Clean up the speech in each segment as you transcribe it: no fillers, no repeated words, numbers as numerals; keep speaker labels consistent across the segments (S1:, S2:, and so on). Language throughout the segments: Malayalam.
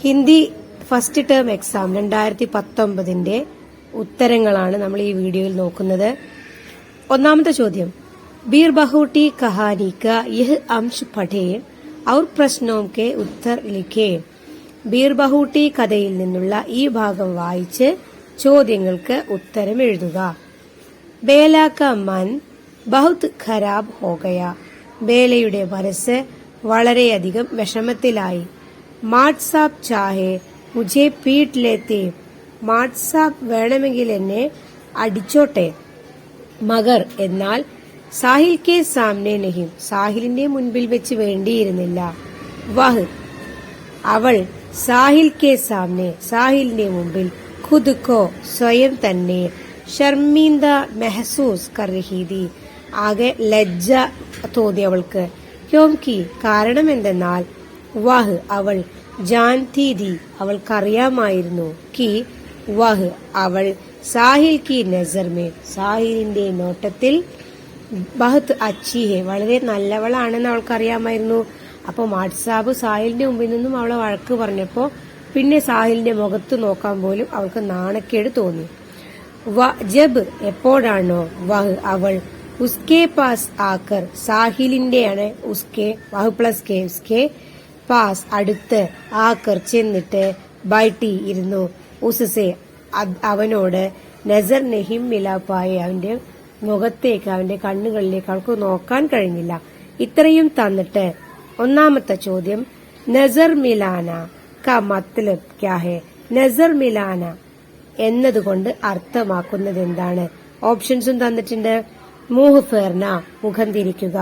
S1: ഹിന്ദി ഫസ്റ്റ് ടേം എക്സാം 2019 ഉത്തരങ്ങളാണ് നമ്മൾ ഈ വീഡിയോയിൽ നോക്കുന്നത്. ഒന്നാമത്തെ ചോദ്യം, ബീർ ബഹൂട്ടി കഹാനി കാ യഹ് അംശ് പഠേ ഔർ പ്രശ്നോं के उत्तर लिखे. ബീർ ബഹൂട്ടി കഥയിൽ നിന്നുള്ള ഈ ഭാഗം വായിച്ച് ചോദ്യങ്ങൾക്ക് ഉത്തരം എഴുതുക. ബേല കാ മൻ ബഹുത് ഖരാബ് ഹോ ഗയാ. ബേലയുടെ മനസ്സ് വളരെയധികം വിഷമത്തിലായി. മാട്ട് സാബ് ചാഹെ മുझे പീട്ട് ലേത്തെ. മാട്ട് സാബ് വേണമെങ്കിൽ എന്നെ അടിച്ചോട്ടെ. മഗർ എന്നാൽ സാഹിൽ കെ സാമനെ നഹീം. സാഹിലിന്റെ മുൻപിൽ വെച്ച് വേണ്ടിയിരുന്നില്ല. വഹ് അവൾ സാഹിൽ കെ സാമനെ സാഹിലിന്റെ മുമ്പിൽ ഖുദ് കോ സ്വയം തന്നെ ശർമീന്ദ മെഹസൂസ് കർ രഹി थी. ആകെ ലജ്ജ തോന്നി അവൾക്ക്. ക്യോംകി കാരണം എന്തെന്നാൽ വഹ് അവൾ ജാൻതി थी അവൾക്കറിയാമായിരുന്നു. കി വഹ് അവൾ സാഹിൽ കി നസർ മേ സാഹിലിന്റെ നോട്ടത്തിൽ ബഹുത് അച്ചി ഹെ വളരെ നല്ലവളാണെന്ന് അവൾക്കറിയാമായിരുന്നു. അപ്പൊ മാട്സാബ് സാഹിലിന്റെ മുമ്പിൽ നിന്നും അവളെ വഴക്ക് പറഞ്ഞപ്പോ പിന്നെ സാഹിലിന്റെ മുഖത്ത് നോക്കാൻ പോലും അവൾക്ക് നാണക്കേട് തോന്നി. ജബ് എപ്പോഴാണോ വഹ് അവൾ ഉസ്കെ പാസ് ആക്കർ സാഹിലിന്റെയാണ് ഉസ്കെ വഹ് പ്ലസ് കെ ഉസ്കെ പാസ് അടുത്ത് ആക്കർ ചെന്നിട്ട് ബൈട്ടി ഇരുന്നു. ഉസ്സെ അവനോട് നസർ നെഹിം മിലാപ്പായി അവന്റെ മുഖത്തേക്ക് അവന്റെ കണ്ണുകളിലേക്ക് അവൾക്ക് നോക്കാൻ കഴിഞ്ഞില്ല. ഇത്രയും തന്നിട്ട് ഒന്നാമത്തെ ചോദ്യം, നസർ മിലാന കാ മത്ലബ് ക്യാ ഹെ. നസർ മിലാന എന്നതുകൊണ്ട് അർത്ഥമാക്കുന്നത് എന്താണ്? ഓപ്ഷൻസും തന്നിട്ടുണ്ട്. മൂഹ് ഫേർന മുഖം തിരിക്കുക,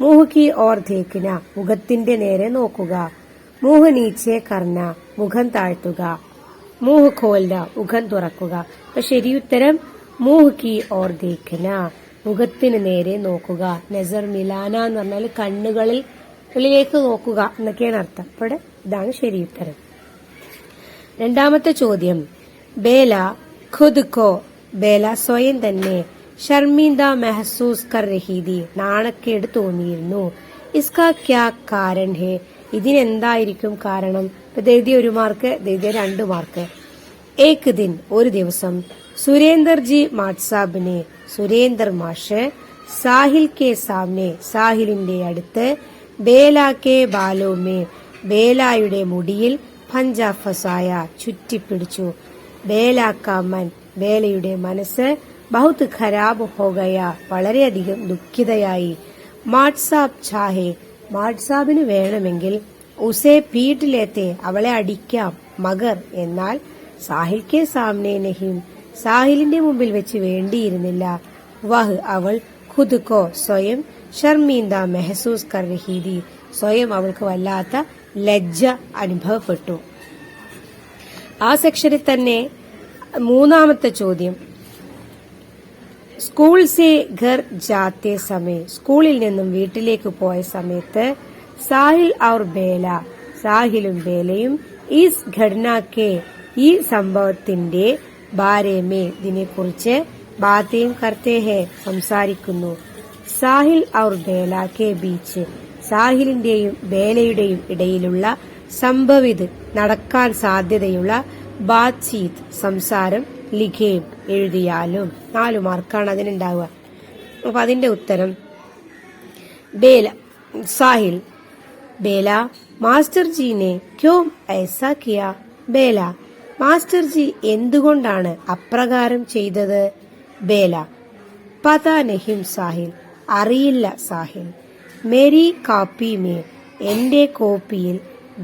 S1: മൂഹ് കി ഓർ ദേഖ്ന മുഖത്തിന്റെ നേരെ നോക്കുക, മൂഹ് നീച്ചെ കർന മുഖം താഴ്ത്തുക, മൂഹ് ഖോൽന മുഖം തുറക്കുക. അപ്പൊ ശരിയുത്തരം മൂഹ് കി ഓർ ദേഖ്ന മുഖത്തിന് നേരെ നോക്കുക. നസർ മിലാന എന്ന് പറഞ്ഞാൽ കണ്ണുകളിലേക്ക് നോക്കുക എന്നൊക്കെയാണ് അർത്ഥം. ഇവിടെ ഇതാണ് ശരിയുത്തരം. രണ്ടാമത്തെ ചോദ്യം, ബേല ഖുദ് കോ ബേല സ്വയം തന്നെ ശർമീന്ദ മെഹസൂസ് കർ രഹി थी നാണക്കേട് തോന്നിയിരുന്നു. ഇസ്കാ ക്യാ കാരൺ ഹെ ഇതിനെന്തായിരിക്കും കാരണം? എഴുതിയ 1 മാർക്ക്, എഴുതിയ 2 മാർക്ക്. ഏക് ദിൻ ഒരു ദിവസം സുരേന്ദർ ജി മാട്സാബിനെ സുരേന്ദർ മാഷ് സാഹിൽ കെ സാമനെ സാഹിലിന്റെ അടുത്ത് ബേല കെ ബാലോമേ ബേലായുടെ മുടിയിൽ പഞ്ചാ ഫസായ ചുറ്റിപ്പിടിച്ചു. ബേല കാ മൻ ബേലയുടെ മനസ്സ് ബഹുത് ഖരാബ് ഹോ ഗയാ വളരെയധികം ദുഃഖിതയായി. മാട്സാബ് ചാഹെ മാട്സാബിന് വേണമെങ്കിൽ ഉസേ പീട്ട് ലേത്തെ അവളെ അടിക്കാം. മഗർ എന്നാൽ സാഹിൽ കെ സാമനെ നഹീം സാഹിലിന്റെ മുമ്പിൽ വെച്ച് വേണ്ടിയിരുന്നില്ല. വഹ് അവൾ ഖുദ് കോ സ്വയം ശർമീന്ദ മെഹസൂസ് കർ രഹി थी സ്വയം അവൾക്ക് വല്ലാത്ത ലജ്ജ അനുഭവപ്പെട്ടു. ആ സെക്ഷനിൽ തന്നെ മൂന്നാമത്തെ ചോദ്യം, സ്കൂൾ സേ ഘർ ജാത്തെ സമയ സ്കൂളിൽ നിന്നും വീട്ടിലേക്ക് പോയ സമയത്ത് സാഹിൽ ഔർ ബേല സാഹിലും ബേലയും ഈസ് ഘടനക്കെ ഈ സംഭവത്തിന്റെ ബാരേമേ ഇതിനെക്കുറിച്ച് ബാത്തേം കർത്തേ ഹെ സംസാരിക്കുന്നു. സാഹിൽ ഔർ ബേല കെ ബീച്ച് സാഹിലിന്റെയും ബേലയുടെയും ഇടയിലുള്ള സംഭവിത് നടക്കാൻ സാധ്യതയുള്ള ബാത്ചീത് സംസാരം ലിഖേം എഴുതിയാലും. 4 മാർക്കാണ് അതിനുണ്ടാവുക. അപ്പൊ അതിന്റെ ഉത്തരം ബേല സാഹിൽ ബേല മാസ്റ്റർ ജീനെ ക്യോ ഐസാ കിയാ. ബേല മാസ്റ്റർ ജി എന്തുകൊണ്ടാണ് അപ്രകാരം ചെയ്തത്? ബേല പതാ നഹിം സാഹിൽ അറിയില്ല സാഹിൽ. മേരി കാപ്പി മേ എന്റെ കോപ്പിയിൽ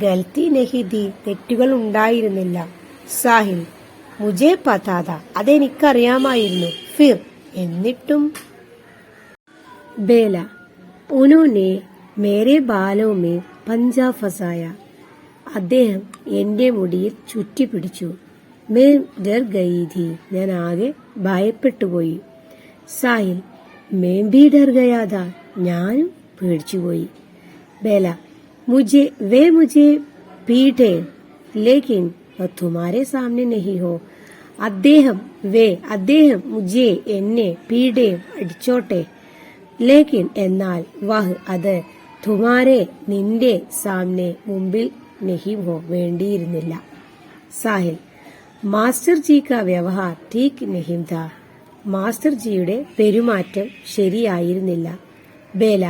S1: ഗൽത്തി നഹി ഥി തെറ്റുകൾ ഉണ്ടായിരുന്നില്ല. സാഹിൽ മുझे പതാ ഥാ അതെനിക്കറിയാമായിരുന്നു. ഫിർ എന്നിട്ടും. ബേല ഉനോനെ മേരെ ബാലോ മേ പഞ്ചാ ഫസായ അദ്ദേഹം എന്റെ മുടിയിൽ ചുറ്റിപ്പിടിച്ചു. മേ ഡർ ഗയി ഥി ഞാൻ ആകെ ഭയപ്പെട്ടുപോയി. സാഹിൽ മേ ഭി ഡർ ഗയാ ഥാ ഞാനും പേടിച്ചുപോയി. ബേല മുझे പീഠേ ലേക്കിൻ തുമാരെ സാമനെ നഹി ഹോ. അദ്ദേഹം മുझे എന്നെ പീഡേ അടിച്ചോട്ടെ. ലേക്കിൻ എന്നാൽ വഹ് അത് തുമാരെ നിന്റെ സാമനെ മുമ്പിൽ नहीं हो വേണ്ടിയിരുന്നില്ല. സാഹിൽ മാസ്റ്റർ ജി കാ വ്യവഹാർ ठीक नहीं था. മാസ്റ്റർ ജിയുടെ പെരുമാറ്റം ശരിയായിരുന്നില്ല. ബേല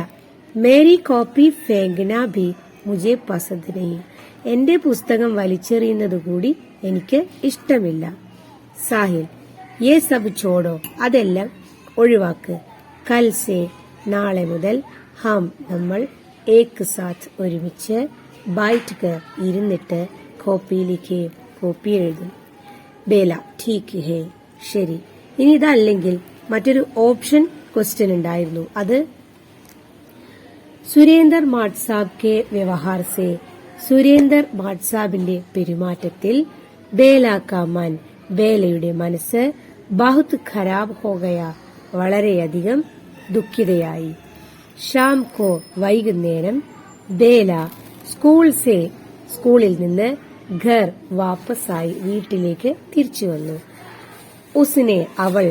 S1: മേരി കോപ്പി ഫേങ്ക്ന ഭി മുझे പസന്ദ് नहीं. എന്റെ പുസ്തകം വലിച്ചെറിയുന്നതുകൂടി എനിക്ക് ഇഷ്ടമില്ല. സാഹിൽ യേ സബ് ചോടോ, അതെല്ലാം ഒഴിവാക്ക്. കൽ സേ, നാളെ മുതൽ, ഹം നമ്മൾ, ഏക് സാത്ത് ഒരുമിച്ച്, ബൈറ്റ് കർ ഇരുന്നിട്ട്, കോപ്പിയിലേക്ക് കോപ്പി എഴുതും. ബേല ठीक है, ശരി. ഇനി ഇതല്ലെങ്കിൽ മറ്റൊരു ഓപ്ഷൻ ക്വസ്റ്റ്യൻ ഉണ്ടായിരുന്നു. അത് സുരേന്ദർ മാട്ട് സാബ് കെ വ്യവഹാർ സേ, സുരേന്ദർ മാട്ട് സാബിന്റെ പെരുമാറ്റത്തിൽ, ബേല കാ മൻ, ബേലയുടെ മനസ്സ്, ബഹുത് ഖരാബ് ഹോ ഗയ, വളരെയധികം ദുഃഖിതയായി. ഷാം കോ, വൈകുന്നേരം, ബേല സ്കൂൾ സേ, സ്കൂളിൽ നിന്ന്, ഘർ വാപ്പസായി, വീട്ടിലേക്ക് തിരിച്ചു വന്നു. ഉസ്നെ, അവൾ,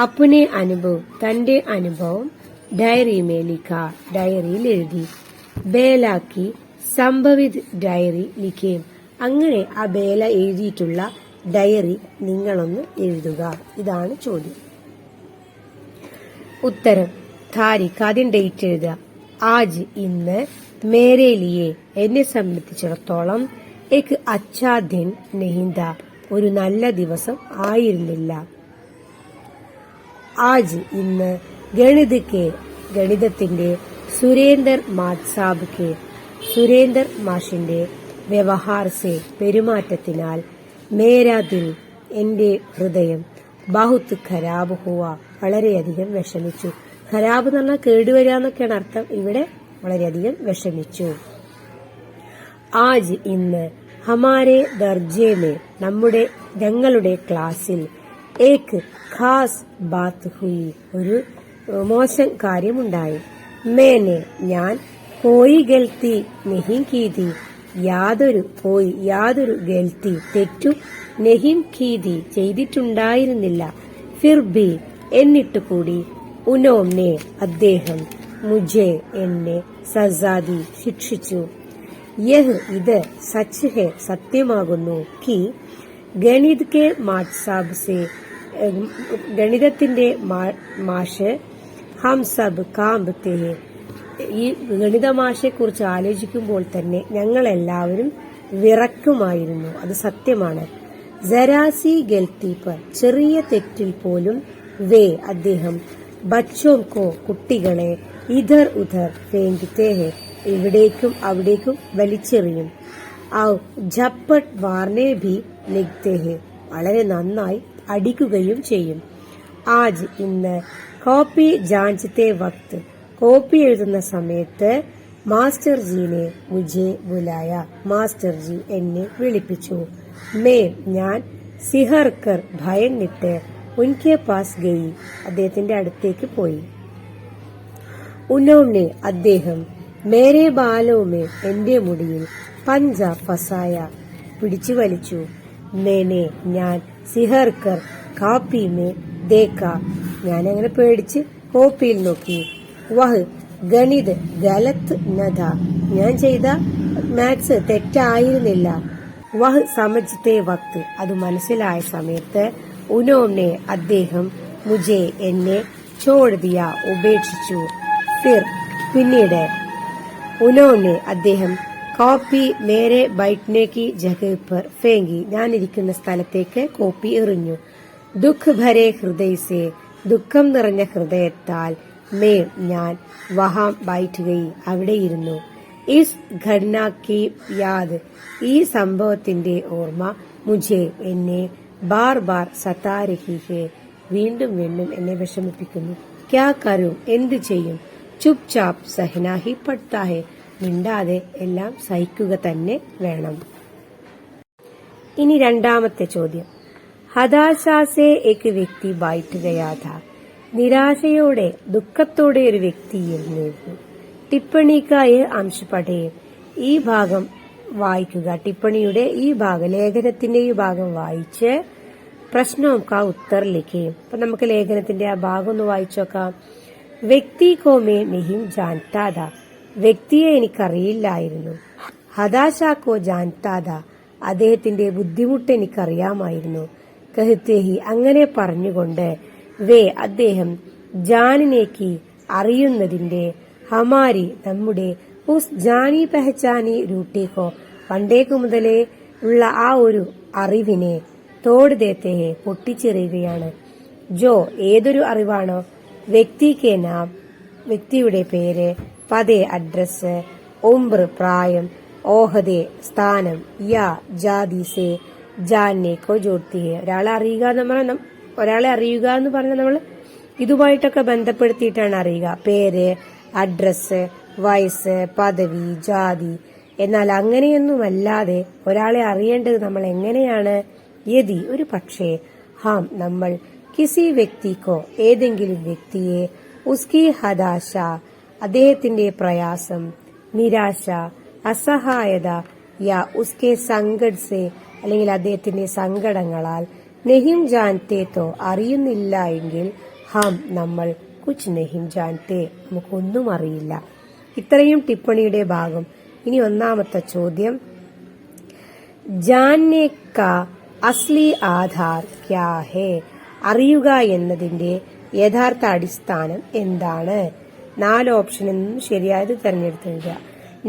S1: അപ്നെ അനുഭവ്, തന്റെ അനുഭവം, ഡയറി മേ ലിഖ, ഡയറിയിൽ എഴുതി. ബേലാക്കി സംഭവിത് ഡയറി ലിഖേം, അങ്ങനെ ആ ബേല എഴുതിയിട്ടുള്ള ഡയറി നിങ്ങളൊന്ന് എഴുതുക. ഇതാണ് ചോദ്യം. ഉത്തരം താരിഖ്, ആദ്യം ഡേറ്റ് എഴുതുക. ആജ്, ഇന്ന്, മേരെ ലിയെ, എന്നെ സംബന്ധിച്ചിടത്തോളം, എക് അച്ഛാ ദിൻ നഹീം താ, ഒരു നല്ല ദിവസം ആയിരുന്നില്ല. ആജ്, ഇന്ന്, ഗണിത് കെ, ഗണിതത്തിന്റെ, സുരേന്ദർ മാട്ട് സാബ് കെ, സുരേന്ദർ മാഷിന്റെ, വ്യവഹാർ സെ, പെരുമാറ്റത്തിനാൽ, മേരാ ദിൽ, എന്റെ ഹൃദയം, ബഹുത് ഖരാബ് ഹുവ, വളരെയധികം വിഷമിച്ചു. ഖരാബ് എന്ന് പറഞ്ഞാൽ കേടുവരിക എന്നൊക്കെയാണ് അർത്ഥം. ഇവിടെ വളരെയധികം വിഷമിച്ചു. ആജ്, ഇന്ന്, ഹമാരെ ദർജെ മേ, ഞങ്ങളുടെ ക്ലാസ്സിൽ, ഏക് ഖാസ് ബാത്ത് ഹുയി, ഒരു മോശം കാര്യമുണ്ടായി. മേനെ, ഞാൻ, കോയി ഗൽത്തി നഹീം കീതി, യാതൊരു ഗൽത്തി, തെറ്റു, നഹീം കീതി, ചെയ്തിട്ടുണ്ടായിരുന്നില്ല. ഫിർ ഭി, എന്നിട്ട് കൂടി, ഉനോംനെ, അദ്ദേഹം, മുझे, എന്നെ, സസാദി, ശിക്ഷിച്ചു. യഹ്, ഇത്, സച്ച് ഹെ, സത്യമാകുന്നു, കി, ഗണിത് കെ മാട്ട് സാബ് സെ, ഗണിതത്തിന്റെ മാഷ്, ഹം സബ് കാംബത്തെ ഹെ, ഈ ഗണിത മാഷെ കുറിച്ച് ആലോചിക്കുമ്പോൾ തന്നെ ഞങ്ങളെല്ലാവരും വിറക്കുമായിരുന്നു. അത് സത്യമാണ്. ജരാസി ഗൽത്തി പർ, ചെറിയ തെറ്റിൽ പോലും, വേ, അദ്ദേഹം, ബച്ചോം കോ, കുട്ടികളെ, ഇധർ ഉധർ ഫേങ്ക്തേ ഹെ, ഇവിടേക്കും അവിടേക്കും വലിച്ചെറിയും. ഔ ഝപ്പട്ട് വാർനെ ഭി ലിഖ്തേ ഹെ, വളരെ നന്നായി അടിക്കുകയും ചെയ്യും. ആജ്, ഇന്ന്, കോപ്പി ജാഞ്ചത്തെ വക്ത്, കോപ്പി എഴുതുന്ന സമയത്ത്, മാസ്റ്റർ ജീനെ മുझे ബുലായ, മാസ്റ്റർ ജി എന്നെ വിളിപ്പിച്ചു. മേ, ഞാൻ, സിഹർക്കർ, ഭയന്നിട്ട്, ഉൻകെ പാസ് ഗയി, അദ്ദേഹത്തിന്റെ അടുത്തേക്ക് പോയി. ഉനോംനെ, അദ്ദേഹം, മേരെ ബാലോമേ, എന്റെ മുടിയിൽ, പഞ്ച ഫസായ, പിടിച്ചു വലിച്ചു. മേനെ, ഞാൻ, സിഹർക്കർ, കാപ്പി മേ ദേക്ക, ഞാൻ അങ്ങനെ പേടിച്ച് കോപ്പിയിൽ നോക്കി. വഹ് ഗണിത് ഗലത്ത് നഥ, ഞാൻ ചെയ്ത മാത്സ് തെറ്റായിരുന്നില്ല. വഹ് സമജ്തേ വക്ത്, അത് മനസ്സിലായ സമയത്ത്, ഉനോംനെ, അദ്ദേഹം, മുझे, എന്നെ, ചോട് ദിയ, ഉപേക്ഷിച്ചു. ഫിർ, പിന്നീട്, ഉനോനെ, അദ്ദേഹം, കോപ്പി മേരെ ബൈഠ്നെ കി ജഗഹ് പർ ഫേങ്കി, ഞാനിരിക്കുന്ന സ്ഥലത്തേക്ക് കോപ്പി എറിഞ്ഞു. ദുഃഖ് ഭരെ ഹൃദയ സേ, ദുഃഖം നിറഞ്ഞ ഹൃദയത്താൽ, മേ, ഞാൻ, വഹാം ബൈഠ് ഗയി, അവിടെ ഇരുന്നു. ഇസ് ഘടന കി യാദ്, ഈ സംഭവത്തിന്റെ ഓർമ്മ, മുझे, എന്നെ, ബാർ ബാർ സതാ രഹി ഹെ, വീണ്ടും വീണ്ടും എന്നെ വിഷമിപ്പിക്കുന്നു. ക്യാ കരും, എന്ത് ചെയ്യും. ചുപ് ചാപ്പ് സഹനാ ഹി പഡ്താ ഹെ, മിണ്ടാതെ എല്ലാം സഹിക്കുക തന്നെ വേണം. ഇനി രണ്ടാമത്തെ ചോദ്യം. ഹതാശാസെ എക് വ്യക്തി ബൈഠ് ഗയാ ഥാ, നിരാശയോടെ, ദുഃഖത്തോടെ ഒരു വ്യക്തി ഇരുന്നിരുന്നു. ടിപ്പണിക്കായ അംശ പഠേ, ഈ ഭാഗം വായിക്കുക. ടിപ്പണിയുടെ ഈ ഭാഗം, ലേഖനത്തിന്റെ ഈ ഭാഗം വായിച്ച് പ്രശ്നവും കാ ഉത്തർ ലിഖേം. അപ്പൊ നമുക്ക് ലേഖനത്തിന്റെ ആ ഭാഗം ഒന്ന് വായിച്ചു നോക്കാം. വ്യക്തി കോ മേ നഹീം ജാൻതാ ഥാ, വ്യക്തിയെ എനിക്കറിയില്ലായിരുന്നു. ഹദാശാക്കോ ജാൻതാദ, അദ്ദേഹത്തിന്റെ ബുദ്ധിമുട്ട് എനിക്കറിയാമായിരുന്നു. കഹ്തേഹി, അങ്ങനെ പറഞ്ഞുകൊണ്ട്, വേ അദ്ദേഹം, ജാനിനേക്ക് അറിയുന്നതിന്റെ, ഹമാരി നമ്മുടെ, ഉസ് ജാനി പെഹചാനി രൂട്ടേക്കോ പണ്ടേക്കു മുതലേ ഉള്ള ആ ഒരു അറിവിനെ, തോട് ദേത്തെ പൊട്ടിച്ചെറിയുകയാണ്. ജോ ഏതൊരു അറിവാണോ, വ്യക്തിക്ക് നാം വ്യക്തിയുടെ പേര്, പദേ അഡ്രസ്, ഉംർ പ്രായം, ഓഹദെ സ്ഥാനം, യാ ജാതി സെ ജാനെ കോ ജോഡ്ത്തി ഹെ. ഒരാളെ അറിയുക എന്ന് പറഞ്ഞാൽ നമ്മൾ ഇതുമായിട്ടൊക്കെ ബന്ധപ്പെടുത്തിയിട്ടാണ് അറിയുക. പേര്, അഡ്രസ്, വയസ്സ്, പദവി, ജാതി. എന്നാൽ അങ്ങനെയൊന്നുമല്ലാതെ ഒരാളെ അറിയേണ്ടത് നമ്മൾ എങ്ങനെയാണ്? യദി ഒരു പക്ഷേ, ഹാം നമ്മൾ, കിസി വ്യക്തിക്കോ ഏതെങ്കിലും വ്യക്തിയെ, ഉസ്കി ഹദാശ അദ്ദേഹത്തിന്റെ പ്രയാസം, നിരാശ, അസഹായത, യാ ഉസ്കെ സങ്കട് സെ അല്ലെങ്കിൽ അദ്ദേഹത്തിന്റെ സങ്കടങ്ങളാൽ, നെഹിം ജാൻതേ തോ അറിയുന്നില്ല എങ്കിൽ, ഹാം നമ്മൾ, കുച്ച് നെഹിം ജാൻതേ നമുക്കൊന്നും അറിയില്ല. ഇത്രയും ടിപ്പണിയുടെ ഭാഗം. ഇനി ഒന്നാമത്തെ ചോദ്യം, ജാൻനെ കാ അസ്ലി ആധാർ ക്യാ ഹേ, അറിയുക എന്നതിന്റെ യഥാർത്ഥ അടിസ്ഥാനം എന്താണ്? 4 ഓപ്ഷനിൽ നിന്നും ശരിയായത് തെരഞ്ഞെടുത്തുക.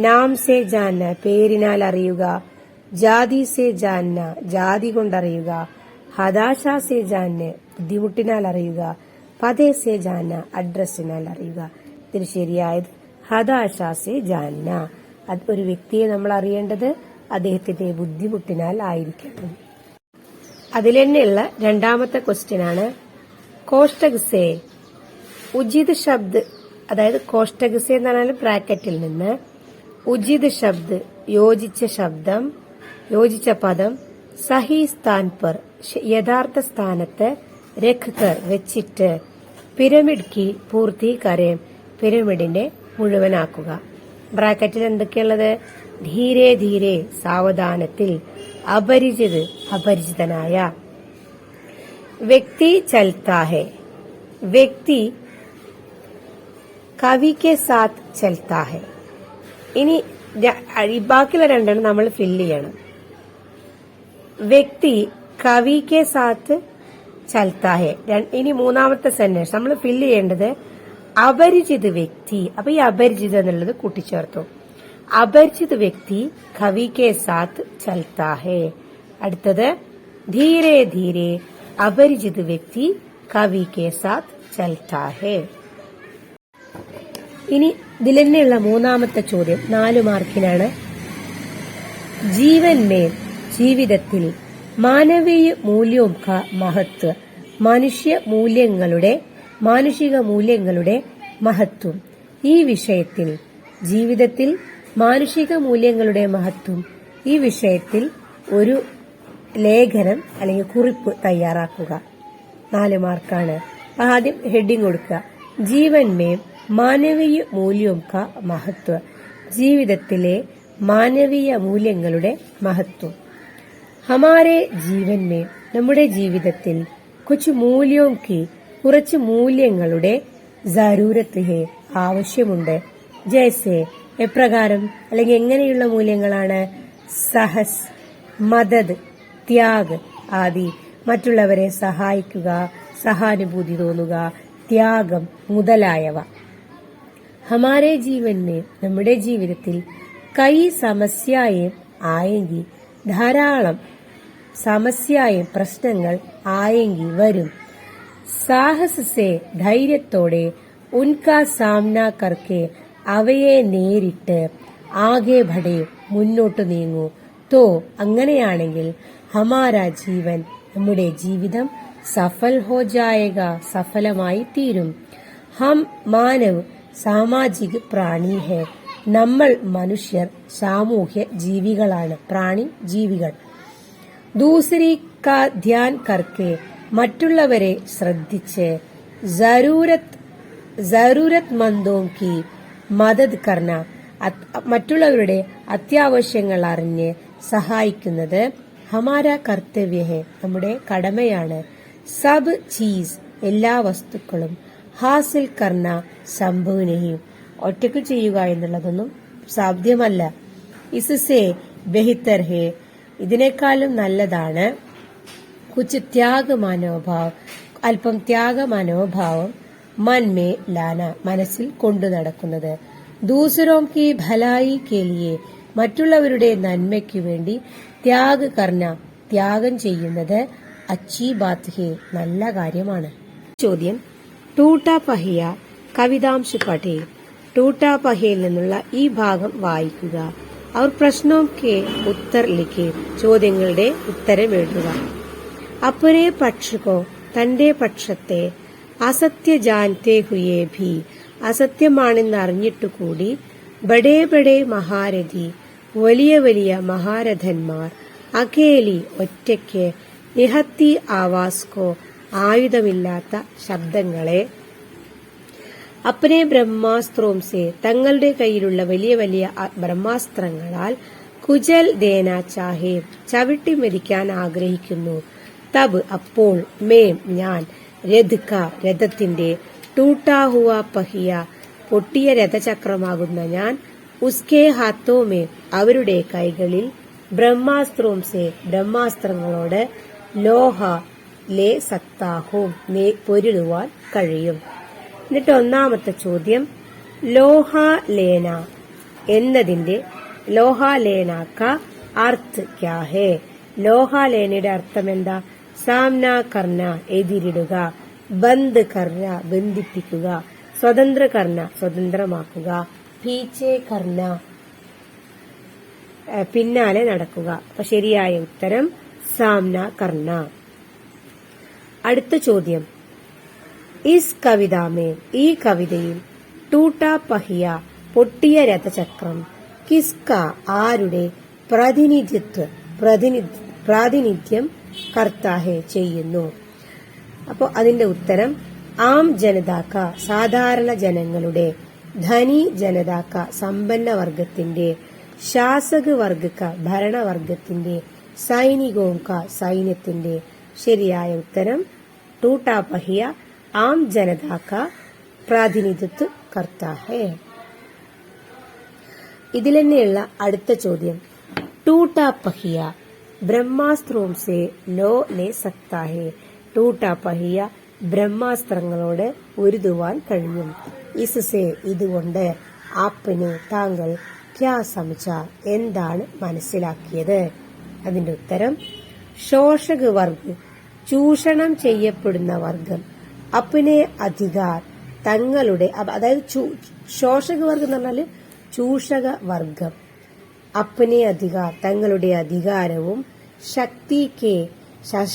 S1: നാം സെ ജാന്ന പേരിനാൽ അറിയുക, ജാതി സെ ജാന്ന ജാതി കൊണ്ടറിയുക, ഹദാശ സെ ജാന്ന ബുദ്ധിമുട്ടിനാൽ അറിയുക, പദേ സെ ജാന്ന അഡ്രസ്സിനാൽ അറിയുക. ഇതിന് ശരിയായത് ഹദാശ സെ ജാന്ന. ഒരു വ്യക്തിയെ നമ്മൾ അറിയേണ്ടത് അദ്ദേഹത്തിന്റെ ബുദ്ധിമുട്ടിനാൽ ആയിരിക്കണം. അതിൽ തന്നെയുള്ള രണ്ടാമത്തെ ക്വസ്റ്റ്യൻ ആണ്, കോഷ്ടക് സെ ഉചിത് ശബ്ദ്, അതായത് കോഷ്ടക് സെ എന്ന് പറഞ്ഞാൽ ബ്രാക്കറ്റിൽ നിന്ന്, ഉചിത് ശബ്ദ് യോജിച്ച ശബ്ദം, യോജിച്ച പദം, സഹി സ്ഥാൻ പർ യഥാർത്ഥ സ്ഥാനത്ത്, രഖ് കർ വെച്ചിട്ട്, പിരമിഡ് കി പൂർത്തി കരേം പിരമിഡിന്റെ മുഴുവനാക്കുക. ബ്രാക്കറ്റിൽ എന്തൊക്കെയുള്ളത്? ധീരെ ധീരെ സാവധാനത്തിൽ, അപരിചിത് അപരിചിതനായ, വ്യക്തി ചൽത്താ ഹെ വ്യക്തി കവി കെ സാത്ത് ചൽത്താ ഹെ. ഇനി ബാക്കിയുള്ള രണ്ടെണ്ണം നമ്മൾ ഫില്ല് ചെയ്യണം. വ്യക്തി കവി കെ സാത്ത് ചൽത്താ ഹെ. ഇനി മൂന്നാമത്തെ സെന്റൻസ് നമ്മൾ ഫില്ല് ചെയ്യേണ്ടത് അപരിചിത് വ്യക്തി. അപ്പൊ ഈ അപരിചിത് എന്നുള്ളത് കൂട്ടിച്ചേർത്തു. അപരിചിത് വ്യക്തി കവി കെ സാത്ത് ചൽത്താ ഹെ. അടുത്തത് ധീരെ ധീരെ അപരിചിത് വ്യക്തി കവി കെ സാത്ത് ചൽത്താ ഹെ. ഇനി ഇതിൽ തന്നെയുള്ള മൂന്നാമത്തെ ചോദ്യം 4 മാർക്കിനാണ്. ജീവൻ മേ ജീവിതത്തിൽ മാനവീയ മൂല്യവും ക മഹത്വ മാനുഷിക മൂല്യങ്ങളുടെ മഹത്വം. ഈ വിഷയത്തിൽ ജീവിതത്തിൽ മാനുഷിക മൂല്യങ്ങളുടെ മഹത്വം ഈ വിഷയത്തിൽ ഒരു ലേഖനം അല്ലെങ്കിൽ കുറിപ്പ് തയ്യാറാക്കുക. 4 മാർക്കാണ്. ആദ്യം ഹെഡിങ് കൊടുക്കുക, ജീവൻ മേ മാനവീയ മൂല്യവും ക മഹത്വ, ജീവിതത്തിലെ മാനവീയ മൂല്യങ്ങളുടെ മഹത്വം. ഹമാരെ ജീവൻ മേ നമ്മുടെ ജീവിതത്തിൽ കുച്ച് മൂല്യവും കി കുറച്ച് മൂല്യങ്ങളുടെ ജരൂരത്ത് ഹേ ആവശ്യമുണ്ട്. ജൈസെ എപ്രകാരം അല്ലെങ്കിൽ എങ്ങനെയുള്ള മൂല്യങ്ങളാണ്? സഹസ്, മദദ്, ത്യാഗ് ആദി. മറ്റുള്ളവരെ സഹായിക്കുക, സഹാനുഭൂതി തോന്നുക, ത്യാഗം മുതലായവ. ഹമാരെ ജീവൻ മേ നമ്മുടെ ജീവിതത്തിൽ കൈ സമസ്യായും ആയെങ്കിൽ ധാരാളം സമസ്യായും പ്രശ്നങ്ങൾ ആയെങ്കിൽ വരും. സാഹസ് സെ ധൈര്യത്തോടെ ഉൻകാ സാമ്ന കർക്കെ അവയെ നേരിട്ട് ആകെ ബഡേ മുന്നോട്ടു നീങ്ങൂ. തോ അങ്ങനെയാണെങ്കിൽ ഹമാരാ ജീവൻ നമ്മുടെ ജീവിതം സഫൽ ഹോ ജായേഗ സഫലമായി തീരും. ഹം മാനവ് സാമാജിക പ്രാണി ഹെ നമ്മൾ മനുഷ്യർ സാമൂഹ്യ ജീവികളാണ്, പ്രാണി ജീവികൾ. ദൂസരി കാ ധ്യാൻ കർക്കെ മറ്റുള്ളവരെ ശ്രദ്ധിച്ച് ജറൂരത് മന്ദോം കി മദദ് കർണ മറ്റുള്ളവരുടെ അത്യാവശ്യങ്ങൾ അറിഞ്ഞ് സഹായിക്കുന്നത് ഹമാരാ കർത്തവ്യ ഹെ നമ്മുടെ കടമയാണ്. സബ് ചീസ് എല്ലാ വസ്തുക്കളും ഹാസിൽ കർണ സംഭവനയും ഒറ്റയ്ക്ക് ചെയ്യുക എന്നുള്ളതൊന്നും സാധ്യമല്ല. ഇസ്സേ ബെഹിത്തർ ഹേ, ഇതിനേക്കാളും നല്ലതാണ് കുച്ച് ത്യാഗ മനോഭാവം, അല്പം ത്യാഗ മനോഭാവം മൻമേ ലാന, മനസ്സിൽ കൊണ്ടു നടക്കുന്നത്. ദൂസരോം കി ഭലായി കേലിയെ, മറ്റുള്ളവരുടെ നന്മയ്ക്കു വേണ്ടി ത്യാഗ് കർണ, ത്യാഗം ചെയ്യുന്നത് അച്ചി ബാത് ഹേ, നല്ല കാര്യമാണ്. ചോദ്യം, ടൂട്ടാ പഹിയ കവിതാംശ് പഠേ, ടൂട്ടാ പഹയിൽ നിന്നുള്ള ഈ ഭാഗം വായിക്കുക. അവർ പ്രശ്നവും കെ ഉത്തർ ലിഖേ, ചോദ്യങ്ങളുടെ ഉത്തരം എഴുതുക. അപ്പനെ പക്ഷകോ, തന്റെ പക്ഷത്തെ, അസത്യ ജാൻതേ ഹുയേ ഭി, അസത്യമാണെന്ന് അറിഞ്ഞിട്ടുകൂടി, ബഡേ ബഡേ മഹാരഥി, വലിയ വലിയ മഹാരഥന്മാർ, അകേലി ഒറ്റയ്ക്ക്, നിഹത്തി ആവാസ്കോ, ആയുധമില്ലാത്ത ശബ്ദങ്ങളെ, അപ്പനെ ബ്രഹ്മാസ്ത്രോം സേ, തങ്ങളുടെ കയ്യിലുള്ള വലിയ വലിയ ബ്രഹ്മാസ്ത്രങ്ങളാൽ, കുജൽ ദേന ചാഹേ, ചവിട്ടി മെതിക്കാൻ ആഗ്രഹിക്കുന്നു. തബ് അപ്പോൾ, മേം ഞാൻ, രഥ്ക രഥത്തിന്റെ, ടൂട്ടാ ഹുവ പഹിയ പൊട്ടിയ രഥചക്രമാകുന്ന ഞാൻ, ഉസ്കെ ഹാത്തോ മേ അവരുടെ കൈകളിൽ, ബ്രഹ്മാസ്ത്രോം സേ ബ്രഹ്മാസ്ത്രങ്ങളോട്, ലോഹ ലേ സക്താഹും പൊരുളുവാൻ കഴിയും. എന്നിട്ട് ഒന്നാമത്തെ ചോദ്യം, ലോഹാലേന എന്നതിന്റെ ലോഹാലേന ക അർത്ഥ് ക്യാ ഹേ, ലോഹാലേനയുടെ അർത്ഥം എന്താ? സാംന കർണ എതിരിടുക, ബന്ദ് കർണ ബന്ധിപ്പിക്കുക, സ്വതന്ത്ര കർണ സ്വതന്ത്രമാക്കുക, പീച്ചെ കർണ പിന്നാലെ നടക്കുക. അപ്പൊ ശരിയായ ഉത്തരം സാംന കർണ. അടുത്ത ചോദ്യം, ഇസ് കവിതാമേ ഈ കവിതയിൽ, ടൂട്ടാ പഹിയ പൊട്ടിയ രഥചക്രം, കിസ്ക ആരുടെ, പ്രാതിനിധ്യം കർത്താഹെ ചെയ്യുന്നു. അപ്പോ അതിന്റെ ഉത്തരം ആം ജനതാക്ക സാധാരണ ജനങ്ങളുടെ, ധനി ജനതാക്ക സമ്പന്ന വർഗത്തിന്റെ, ശാസക വർഗക്ക ഭരണവർഗത്തിന്റെ, സൈനികോംക സൈന്യത്തിന്റെ. ശരിയായ ഉത്തരം ടൂട്ടാ പഹിയ ആം ജനതാക്ക പ്രാതിനിധിത്വ കർത്താഹെ. ഇതിൽ തന്നെയുള്ള അടുത്ത ചോദ്യം, ടൂട്ടാ പഹിയ ബ്രഹ്മാസ്ത്രോം സേ ലോ ലേ സക്താ ഹേ, ടൂട്ടാ പഹിയ ബ്രഹ്മാസ്ത്രങ്ങളോട് ഉരുതുവാൻ കഴിയും. ഇസ്സേ ഇതുകൊണ്ട്, ആപ്പിന് താങ്കൾ, ക്യാ സമझ എന്താണ് മനസ്സിലാക്കിയത്? അതിന്റെ ഉത്തരം ശോഷക വർഗ് ചൂഷണം ചെയ്യപ്പെടുന്ന വർഗം, അപ്പിനെ അധികാർ തങ്ങളുടെ, അതായത് ശോഷക വർഗം എന്ന് പറഞ്ഞാല് ചൂഷക വർഗം, അപ്പനെ അധികാർ തങ്ങളുടെ അധികാരവും,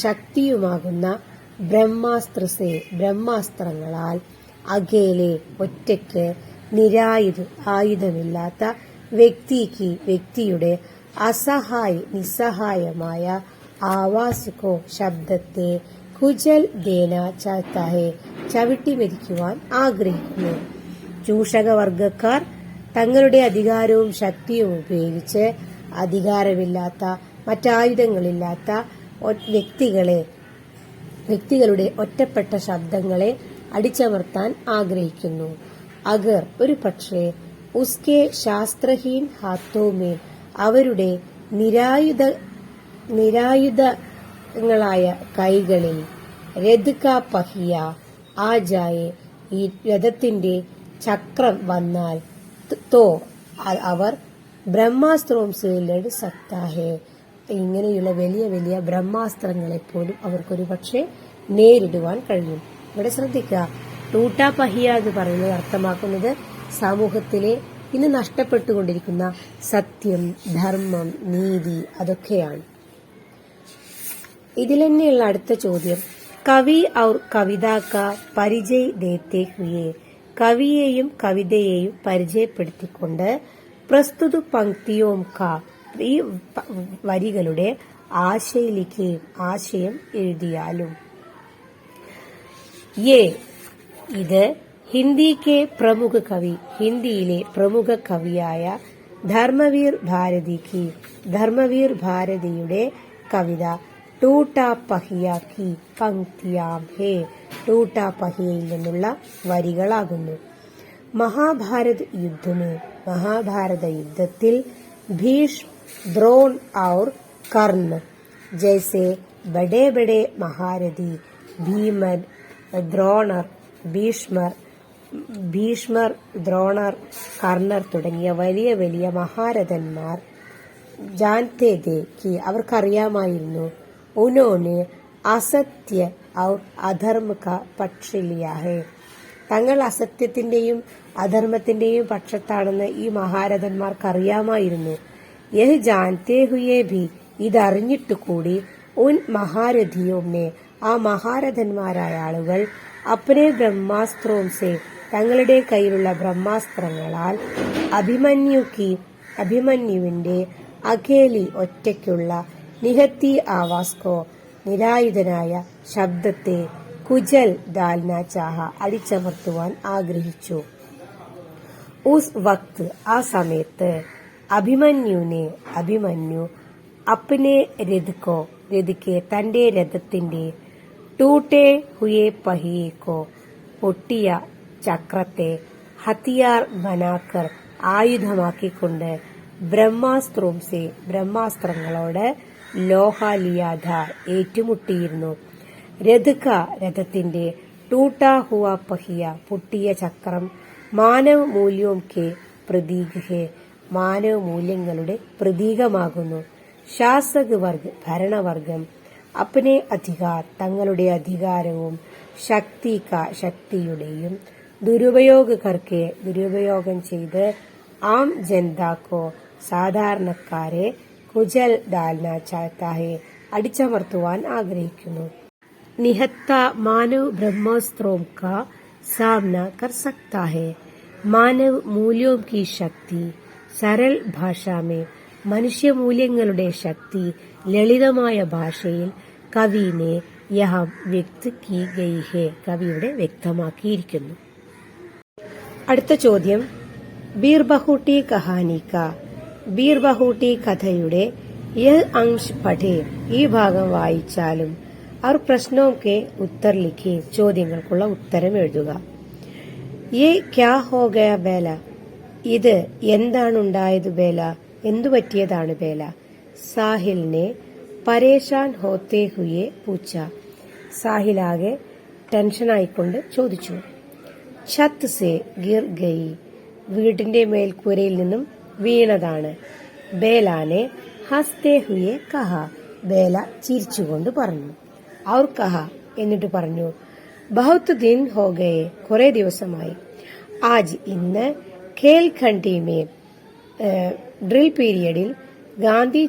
S1: ശക്തിയുമാകുന്ന ബ്രഹ്മാസ്ത്രസേ ബ്രഹ്മാസ്ത്രങ്ങളാൽ, അകേലെ ഒറ്റയ്ക്ക്, ആയുധമില്ലാത്ത വ്യക്തിയുടെ നിസ്സഹായമായ ആവാസക്കോ ശബ്ദത്തെ, കുജൽ ദേന ചാഹത്താ ഹേ ചവിട്ടി മെതിക്കുവാൻ ആഗ്രഹിക്കുന്നു. ചൂഷകവർഗക്കാർ തങ്ങളുടെ അധികാരവും ശക്തിയും ഉപയോഗിച്ച് അധികാരമില്ലാത്ത, മറ്റായുധങ്ങളില്ലാത്ത വ്യക്തികളുടെ ഒറ്റപ്പെട്ട ശബ്ദങ്ങളെ അടിച്ചമർത്താൻ ആഗ്രഹിക്കുന്നു. അഗർ ഒരു പക്ഷേ, ഉസ്കെ ശാസ്ത്രഹീൻ ഹാത്തോമേ അവരുടെ നിരായുധങ്ങളായ കൈകളിൽ, രഥ്ക പഹിയ ആ ജായെ ഈ രഥത്തിന്റെ ചക്രം വന്നാൽ, തോ അവർ ബ്രഹ്മാസ്ത്രോം സേ ലഡ് സക്താ ഹേ ഇങ്ങനെയുള്ള വലിയ വലിയ ബ്രഹ്മാസ്ത്രങ്ങളെ പോലും അവർക്കൊരു പക്ഷേ നേരിടുവാൻ കഴിയും. ഇവിടെ ശ്രദ്ധിക്കുക, ടൂട്ടാ പഹിയ എന്ന് പറയുന്നത് അർത്ഥമാക്കുന്നത് സമൂഹത്തിലെ ഇന്ന് നഷ്ടപ്പെട്ടുകൊണ്ടിരിക്കുന്ന സത്യം, ധർമ്മം, നീതി അതൊക്കെയാണ്. ഇതിൽ തന്നെയുള്ള അടുത്ത ചോദ്യം, കവി ഔർ കവിതാക്ക പരിചയ് ദേത്തെ ഹുയേ കവിയെയും കവിതയെയും പരിചയപ്പെടുത്തിക്കൊണ്ട്, പ്രസ്തുത പങ്ക്തിയോം ക ഈ വരികളുടെ ആശയം എഴുതിയാലും. ഇത് ഹിന്ദിക്ക് പ്രമുഖ കവി, ഹിന്ദിയിലെ പ്രമുഖ കവിയായ ധർമ്മവീർ ഭാരതിയുടെ കവിത ടൂട്ടാ പഹിയ കി പങ്ക്തിയാം ഹേ ടൂട്ടാ പഹിയയിൽ നിന്നുള്ള വരികളാകുന്നു. മഹാഭാരത യുദ്ധത്തിൽ भीष्म, द्रोण और कर्ण जैसे बड़े बड़े महारथी भीमन, ദ്രോണർ, ഭീഷ്മർ, ദ്രോണർ, കർണർ തുടങ്ങിയ വലിയ വലിയ മഹാരഥന്മാർ ജാൻതേ थे कि അവർക്കറിയാമായിരുന്നു ഉन्होंने അസത്യ और അധർമ്മ का पक्ष लिया है തങ്ങൾ അസത്യത്തിന്റെയും അധർമ്മത്തിന്റെയും പക്ഷത്താണെന്ന് ഈ മഹാരഥന്മാർക്കറിയാമായിരുന്നു. യഹ് ജാൻതേ ഹുയേ ഭി ഇതറിഞ്ഞിട്ടു കൂടി ഉൻ മഹാരഥിയോനെ ആ മഹാരഥന്മാരായ ആളുകൾ അപ്നെ ബ്രഹ്മാസ്ത്രോംസെ തങ്ങളുടെ കയ്യിലുള്ള ബ്രഹ്മാസ്ത്രങ്ങളാൽ അഭിമന്യുവിന്റെ അഖേലി ഒറ്റയ്ക്കുള്ള നിഹത്തി ആവാസ്കോ നിരായുധനായ ശബ്ദത്തെ കുജൽ ദാൽന ചാഹ അടിച്ചമർത്തുവാൻ ആഗ്രഹിച്ചു. ഉസ് വക്ത് ആ സമയത്ത് അഭിമന്യു അപ്നെ രഥിക്കെ തന്റെ രഥത്തിന്റെ ടൂട്ടേ ഹുയേ പഹിയേക്കോ പൊട്ടിയ ചക്രത്തെ ഹത്തിയാർ ബനാക്കർ ആയുധമാക്കിക്കൊണ്ട് ബ്രഹ്മാസ്ത്രങ്ങളോട് ലോഹാലിയാധ ഏറ്റുമുട്ടിയിരുന്നു. രഥത്തിന്റെ ടൂട്ടാ ഹുവ പഹിയ പൊട്ടിയ ചക്രം മാനവ് മൂല്യോം കെ പ്രതീക് ഹെ മാനവ മൂല്യങ്ങളുടെ പ്രതീകമാകുന്നു. ശാസക് വർഗ് ഭരണവർഗം അപ്നെ അധികാർ തങ്ങളുടെ അധികാരവും ശക്തിയുടെയും ദുരുപയോഗം ചെയ്ത് ആം ജനതാക്കോ സാധാരണക്കാരെ കുജൽ ഡാൽന ചാഹത്താ ഹെ അടിച്ചമർത്തുവാൻ ആഗ്രഹിക്കുന്നു. നിഹത്ത മാനവ് ബ്രഹ്മാസ്ത്രോം കാ സാമന കർ സക്താ ഹെ മാനവ് മൂല്യോം കി ശക്തി സരൽ ഭാഷാമേ മനുഷ്യമൂല്യങ്ങളുടെ ശക്തി ലളിതമായ ഭാഷയിൽ കവിനെ യഹം വ്യക്ത് കി ഗയി ഹെ കവിയുടെ വ്യക്തമാക്കിയിരിക്കുന്നു. അടുത്ത ചോദ്യം ബീർബഹൂട്ടി കഹാനി കാ ബീർബഹൂട്ടി കഥയുടെ യഹ് അംശ് പഠേ ഈ ഭാഗം വായിച്ചാലും അവർ പ്രശ്നമൊക്കെ ഉത്തർ ലിഖി ചോദ്യങ്ങൾക്കുള്ള ഉത്തരം എഴുതുക. യേ ക്യാ ഹോ ഗയ ബേല ഇത് എന്താണുണ്ടായത് ബേല എന്തു പറ്റിയതാണ് ബേല. സാഹിലിനെ പരേഷാൻ ഹോത്തേ ഹുയെ പൂച്ച സാഹിലാകെ ടെൻഷനായിക്കൊണ്ട് ചോദിച്ചു. ഛത്ത് സെ ഗിർ ഗയി വീടിന്റെ മേൽക്കൂരയിൽ നിന്നും വീണതാണ്. ബേലാനെ ഹസ്തേ ഹുയെ കഹ ബേല ചിരിച്ചുകൊണ്ട് പറഞ്ഞു. ഔർ കഹ എന്നിട്ട് പറഞ്ഞു ബഹുത് ദിൻ ഹോ ഗയെ കുറെ ദിവസമായി. ആജ് ഇന്ന് ഖേൽ ഖണ്ഡി ഡ്രിൽ പീരിയഡിൽ ഗാന്ധി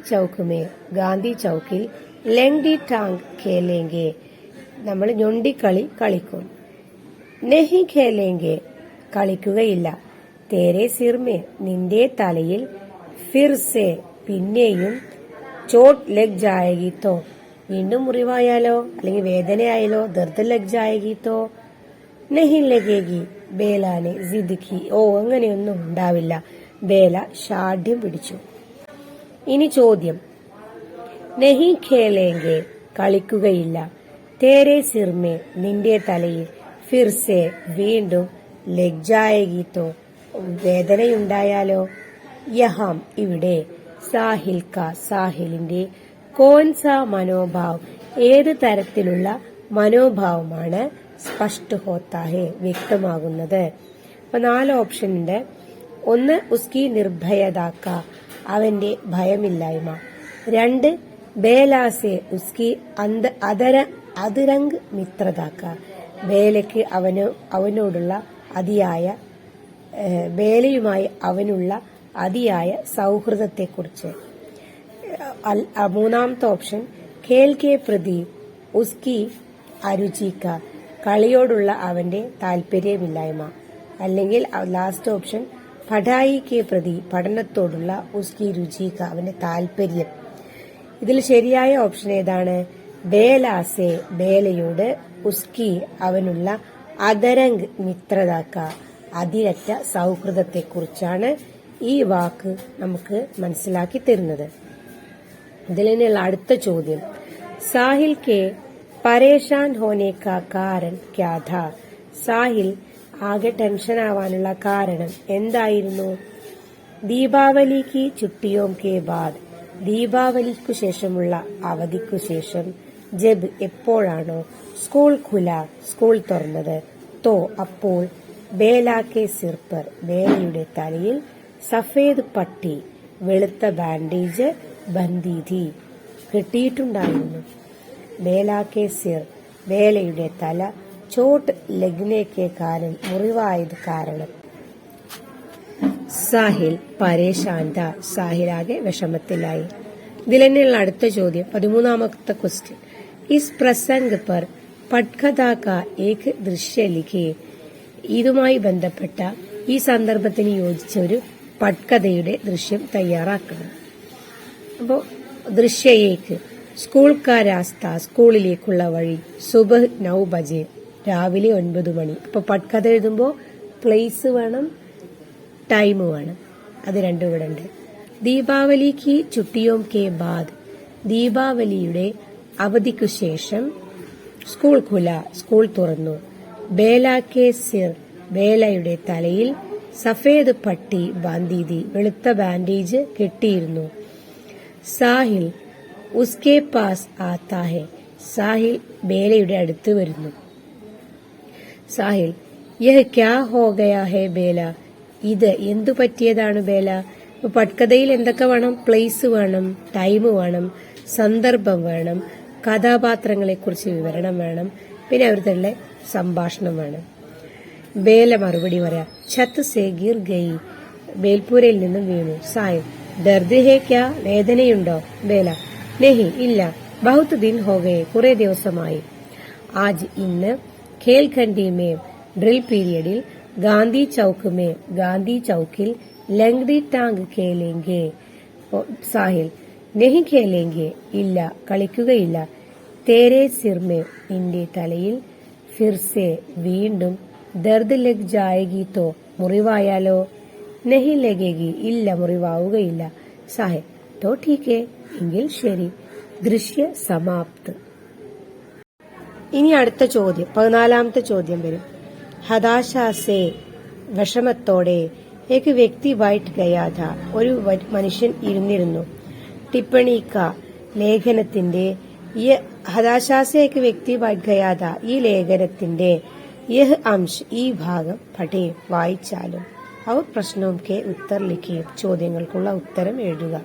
S1: ചൌക്കിൽ ലെങ്ഡി ടാങ് ഖേലേങ്കെ നമ്മൾ ഞൊണ്ടിക്കളി കളിക്കും. നെഹി ഖേലേങ്കെ കളിക്കുകയില്ല. തേരെ സിർമേ നിന്റെ തലയിൽ ഫിർസെ പിന്നെയും ചോട്ട് ലഗ് ജായകി തോ വീണ്ടും മുറിവായാലോ അല്ലെങ്കിൽ വേദനയായാലോ ദർദ് ലഗ് ജായകി തോ നെഹി ലഗേഗി ബേലാനെ ജിദ്ഖി അങ്ങനെയൊന്നും ഉണ്ടാവില്ല. ബേല ഷാഠ്യം പിടിച്ചു. ഇനി ചോദ്യം നെഹി ഖേലേങ്കെ കളിക്കുകയില്ല. തേരെ സിർമേ നിന്റെ തലയിൽ ഫിർസെ വീണ്ടും ലഗ് ജായകി തോ വേദനയുണ്ടായാലോ. യഹാം ഇവിടെ സാഹിലിന്റെ കോൻസ മനോഭാവ് ഏത് തരത്തിലുള്ള മനോഭാവമാണ് സ്പഷ്ട ഹോത്താഹെ വ്യക്തമാകുന്നത്. അപ്പൊ 4 ഓപ്ഷൻ ഉണ്ട്. 1 ഉസ്കി നിർഭയതാക്ക അവന്റെ ഭയമില്ലായ്മ. 2 ബേലാസെ ഉസ്കി അതിരംഗ് മിത്രതാക്ക ബേലയ്ക്ക് അവനോടുള്ള ബേലയുമായി അവനുള്ള അതിയായ സൗഹൃദത്തെക്കുറിച്ച്. 3 ഓപ്ഷൻ ഖേൽ കെ പ്രതി ഉസ്കി അരുചിക്ക കളിയോടുള്ള അവന്റെ താല്പര്യമില്ലായ്മ. അല്ലെങ്കിൽ ലാസ്റ്റ് ഓപ്ഷൻ പഠായി കെ പ്രതി പഠനത്തോടുള്ള ഉസ്കി രുചിക്ക അവന്റെ താല്പര്യം. ഇതിൽ ശരിയായ ഓപ്ഷൻ ഏതാണ്? ബേലാസെ ബേലയോട്, ഉസ്കി അവനുള്ള, അതരംഗ് മിത്രതാക്ക അതിരറ്റ സൗഹൃദത്തെക്കുറിച്ചാണ് ഈ വാക്ക് നമുക്ക് മനസ്സിലാക്കി തരുന്നത്. ഇതിൽ നിന്നുള്ള അടുത്ത ചോദ്യം സാഹിൽ കെ പരേഷാൻ ഹോനെ കാ കാരൻ ക്യാ ഥാ സാഹിൽ ആകെ ടെൻഷൻ ആവാനുള്ള കാരണം എന്തായിരുന്നു? ദീപാവലി കി ചുട്ടിയോം കെ ബാദ്, ദീപാവലിക്കു ശേഷമുള്ള അവധിക്കു ശേഷം, ജബ് എപ്പോഴാണോ, സ്കൂൾ ഖുല സ്കൂൾ തുറന്നത്, തോ അപ്പോൾ, ബേല കെ സിർ പർ ബേലയുടെ തലയിൽ, സഫേദ് പട്ടി വെളുത്ത ബാൻഡേജ്, ബന്ദി ഥി കെട്ടിയിട്ടുണ്ടായിരുന്നു. ബേല കെ സിർ ബേലയുടെ തല, ചോട്ട് ലഗ്നെ കെ കാരണം മുറിവായത് കാരണം. സാഹിൽ പരേശാൻ ഥ, സാഹിലാകെ വിഷമത്തിലായി. ഇതിൽ തന്നെയുള്ള അടുത്ത ചോദ്യം 13ാമത്തെ ക്വസ്റ്റ്യൻ. ഇസ് പ്രസംഗ് പർ പട്കഥാ കാ ഏക് ദൃശ്യ ലിഖേ, ഇതുമായി ബന്ധപ്പെട്ട ഈ സന്ദർഭത്തിന് യോജിച്ച ഒരു പട്കഥയുടെ ദൃശ്യം തയ്യാറാക്കണം. അപ്പോൾ ദൃശ്യേക്ക് സ്കൂൾ കാ രാസ്ത, സ്കൂളിലേക്കുള്ള വഴി, സുബഹ് 9 ബജെ രാവിലെ 9 മണി. അപ്പൊ പട്കഥ എഴുതുമ്പോൾ പ്ലേസ് വേണം, ടൈം വേണം, അത് രണ്ടും ഇവിടെ ഉണ്ട്. ദീപാവലി കി ചുട്ടിയോം കെ ബാദ്, ദീപാവലിയുടെ അവധിക്കു ശേഷം, സ്കൂൾ ഖുല സ്കൂൾ തുറന്നു, ബേല കെ സിർ ബേലയുടെ തലയിൽ, സഫേദ് പട്ടി ബാന്ദീതി വെളുത്ത ബാൻഡേജ് കെട്ടിയിരുന്നു. സാഹിൽ ഉസ്കെ പാസ് ആത്താ ഹെ, സാഹിൽ ബേലയുടെ അടുത്ത് വരുന്നു. സാഹിൽ യഹ് ക്യാ ഹോ ഗയാ ഹെ ബേല, ഇത് എന്തു പറ്റിയതാണ് ബേല. പട്കഥയിൽ എന്തൊക്കെ വേണം? പ്ലേസ് വേണം, ടൈം വേണം, സന്ദർഭം വേണം, കഥാപാത്രങ്ങളെക്കുറിച്ച് വിവരണം വേണം, പിന്നെ അവരുടെ സംഭാഷണം വേണം. ബേല മറുപടി പറയാം, ഛത്ത് സേ ഗിർ ഗയി, ബേൽപൂരയിൽ നിന്നും വീണു. സാഹിൽ ദർദ് ഹേ ക്യാ, വേദനയുണ്ടോ? ബേല നെഹി ഇല്ല, ബഹുത് ദിൻ ഹോ ഗയെ, കുറെ ദിവസമായി. ആജ് ഇന്ന്, ഖേൽഖണ്ഡി may drill പീരിയഡിൽ, Gandhi chowk may Gandhi ചൌക്കിൽ, ലംഗ്ഡി tongue ഖേലേംഗെ. Sahil നെഹി ഖേലേംഗെ ഇല്ല, കളിക്കുകയില്ല. തേരെ സിർ മേ നിന്റെ തലയിൽ, ഫിർസെ വീണ്ടും, ദർദ് ലഗ് ജായേഗി തോ മുറിവായാലോ, നെഹി ലഗേഗി ഇല്ല, മുറിവാവുകയില്ല. സാഹിൽ തോ ടീക്കെ എങ്കിൽ ശരി. ദൃശ്യ സമാപ്ത്. ഇനി അടുത്ത ചോദ്യം 14ാമത്തെ ചോദ്യം വരും. ഹതാശാസെ വിഷമത്തോടെ, ഏക് വ്യക്തി വൈറ്റ് ഗയാഥ, ഒരു മനുഷ്യൻ ഇരുന്നിരുന്നു. ടിപ്പണി ക ലേഖനത്തിന്റെ, ഹതാശാസെ ഏക് വ്യക്തി വൈറ്റ് ഗയാഥ, ഈ ലേഖനത്തിന്റെ, യഹ് അംശ് ഈ ഭാഗം, പഠേ വായിച്ചാലും, അവർ പ്രശ്നവും കെ ഉത്തർ ലിഖിയും ചോദ്യങ്ങൾക്കുള്ള ഉത്തരം എഴുതുക.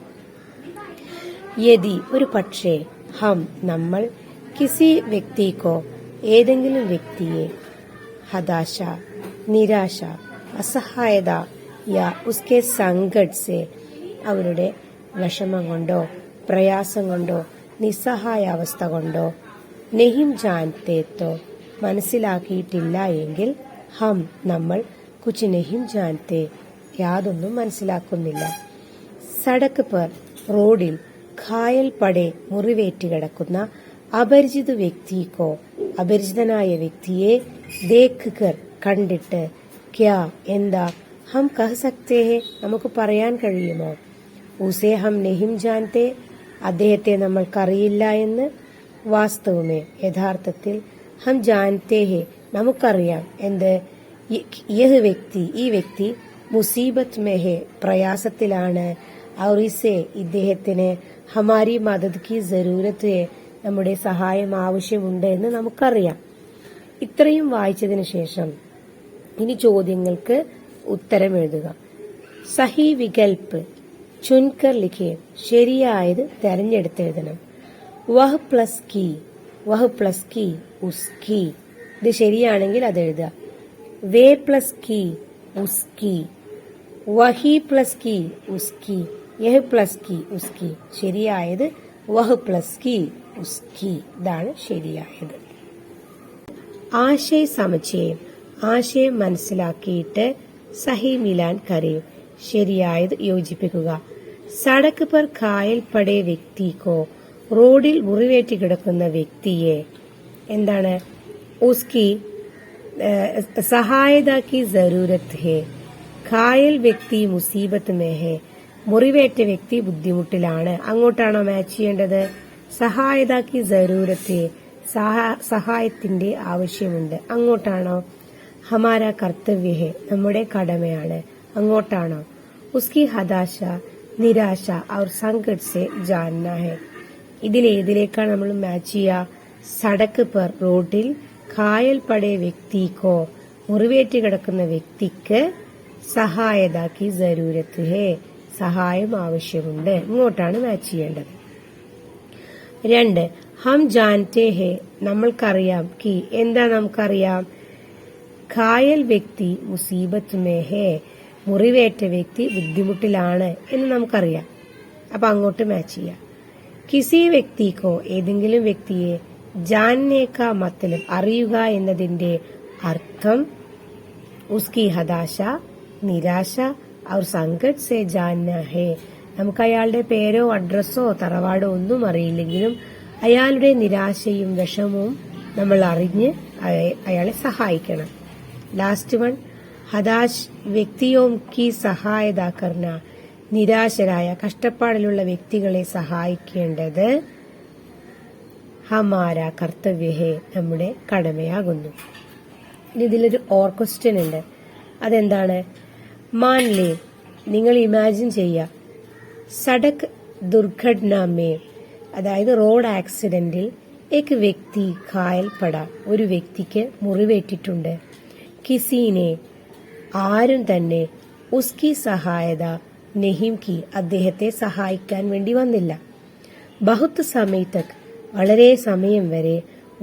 S1: യദി ഒരു പക്ഷേ, ഹം നമ്മൾ, കിസി വ്യക്തിക്കോ ഏതെങ്കിലും വ്യക്തിയെ, ഹതാശ നിരാശ, അസഹായത, യാ ഉസ്കെ സങ്കട് സെ അവരുടെ വിഷമം കൊണ്ടോ പ്രയാസം കൊണ്ടോ നിസ്സഹായാവസ്ഥ കൊണ്ടോ, നെഹിം ജാൻതേ തോ മനസ്സിലാക്കിയിട്ടില്ല എങ്കിൽ, ഹം നമ്മൾ, കുച്ച് നെഹിം ജാൻതേ യാതൊന്നും മനസ്സിലാക്കുന്നില്ല. സടക്ക് പർ റോഡിൽ, ഘായൽ പടെ മുറിവേറ്റ് കിടക്കുന്ന, അപരിചിത വ്യക്തിക്കോ അപരിചിതനായ വ്യക്തിയെ, ദേഖ് കർ കണ്ടിട്ട്, ക്യാ എന്താ, ഹം കഹ് സക്തേ ഹെ നമുക്ക് പറയാൻ കഴിയുമോ, ഉസേ ഹം നെഹിം ജാൻതേ അദ്ദേഹത്തെ നമ്മൾക്കറിയില്ല എന്ന്, വാസ്തവമേ യഥാർത്ഥത്തിൽ, ഹം ജാൻതേ ഹെ നമുക്കറിയാം എന്ത്, യഹ് വ്യക്തി ഈ വ്യക്തി, മുസീബത്ത് മേ ഹെ പ്രയാസത്തിലാണ്, ഔർ ഇസേ ഇദ്ദേഹത്തിന്, ഹമാരി മദദ് കി ജറൂരത്ത് ഹെ നമ്മുടെ സഹായം ആവശ്യമുണ്ട് എന്ന് നമുക്കറിയാം. ഇത്രയും വായിച്ചതിന് ശേഷം ഇനി ചോദ്യങ്ങൾക്ക് ഉത്തരം എഴുതുക. സഹി വികൽപ്പ് ചുൻകർ ലിഖേ, ശരിയായത് തെരഞ്ഞെടുത്തെഴുതണം. വഹ് പ്ലസ് കി ഉസ്കി, ഇത് ശരിയാണെങ്കിൽ അത് എഴുതുക. വേ പ്ലസ് കി ഉസ്കി, വഹി പ്ലസ് കി ഉസ്കി, യഹ് പ്ലസ് കി ഉസ്കി, ശരിയായത് വഹ് പ്ലസ് കി ഉസ്കി, ഇതാണ് ശരിയായത്. ആശയ സമുച്ചയം, ആശയം മനസ്സിലാക്കിയിട്ട് സഹി മിലാൻ കരയും, ശരിയായത് യോജിപ്പിക്കുക. സടക്ക് പർ ഘായൽ പടേ വ്യക്തിക്കോ റോഡിൽ മുറിവേറ്റ് കിടക്കുന്ന വ്യക്തിയെ, എന്താണ്, ഉസ്കി സഹായത കി ജറൂരത്ത് ഹെ, ഘായൽ വ്യക്തി മുസീബത്ത് മേ ഹെ, മുറിവേറ്റ വ്യക്തി ബുദ്ധിമുട്ടിലാണ്. അങ്ങോട്ടാണോ മാച്ച് ചെയ്യേണ്ടത്? സഹായത കി ജറൂരത്ത് ഹെ, സഹായത്തിന്റെ ആവശ്യമുണ്ട്. അങ്ങോട്ടാണോ? ഹമാര കർത്തവ്യ ഹെ, നമ്മുടെ കടമയാണ്. അങ്ങോട്ടാണോ? उसकी हताशा നിരാശ और संकट से जानना है. ഇതിലേതിലേക്കാണ് നമ്മൾ മാച്ച് ചെയ്യുക? സടക്ക് പെർ റോഡിൽ ഘായൽ പടേ വ്യക്തിക്കോ മുറിവേറ്റ് കിടക്കുന്ന വ്യക്തിക്ക് സഹായതാക്കി ജരൂരത്ത് ഹേ, സഹായം ആവശ്യമുണ്ട്. ഇങ്ങോട്ടാണ് മാച്ച് ചെയ്യേണ്ടത്. 2. ഹം ജാൻതേ ഹേ, നമ്മൾക്കറിയാം. കി, എന്താ നമുക്കറിയാം? ഘായൽ വ്യക്തി മുസീബത്ത് മേ ഹേ, മുറിവേറ്റ വ്യക്തി ബുദ്ധിമുട്ടിലാണ് എന്ന് നമുക്കറിയാം. അപ്പൊ അങ്ങോട്ട് മാച്ച് ചെയ്യാം. കിസി വ്യക്തിക്കോ, ഏതെങ്കിലും വ്യക്തിയെ ജാന്നേക്കാ മത്തലബ്, അറിയുക എന്നതിന്റെ അർത്ഥം ഉസ്കി ഹതാശ നിരാശ और संकट से जानना है. നമുക്ക് അയാളുടെ പേരോ അഡ്രസ്സോ തറവാടോ ഒന്നും അറിയില്ലെങ്കിലും അയാളുടെ നിരാശയും വിഷമവും നമ്മൾ അറിഞ്ഞ് അയാളെ സഹായിക്കണം. ലാസ്റ്റ് വൺ, ഹതാശ് വ്യക്തിയോം കി സഹായത കർണ, നിരാശരായ കഷ്ടപ്പാടിലുള്ള വ്യക്തികളെ സഹായിക്കേണ്ടത് ഹമാര കർത്തവ്യ ഹേ, നമ്മുടെ കടമയാകുന്നു. ഇതിലൊരു ഓർ ക്വസ്റ്റ്യൻ ഉണ്ട്. അതെന്താണ്? മാൻലേ, നിങ്ങൾ ഇമാജിൻ ചെയ്യുക, സഡക് ദുർഘടനമേ, അതായത് റോഡ് ആക്സിഡന്റിൽ एक വ്യക്തി ഘായൽ പട, ഒരു വ്യക്തിക്ക് മുറിവേറ്റിട്ടുണ്ട്. കിസീനെ, ആരും തന്നെ ഉസ്കി സഹായത നെഹിം കി, അദ്ദേഹത്തെ സഹായിക്കാൻ വേണ്ടി വന്നില്ല. ബഹുത്ത് സമയത്തക്, വളരെ സമയം വരെ,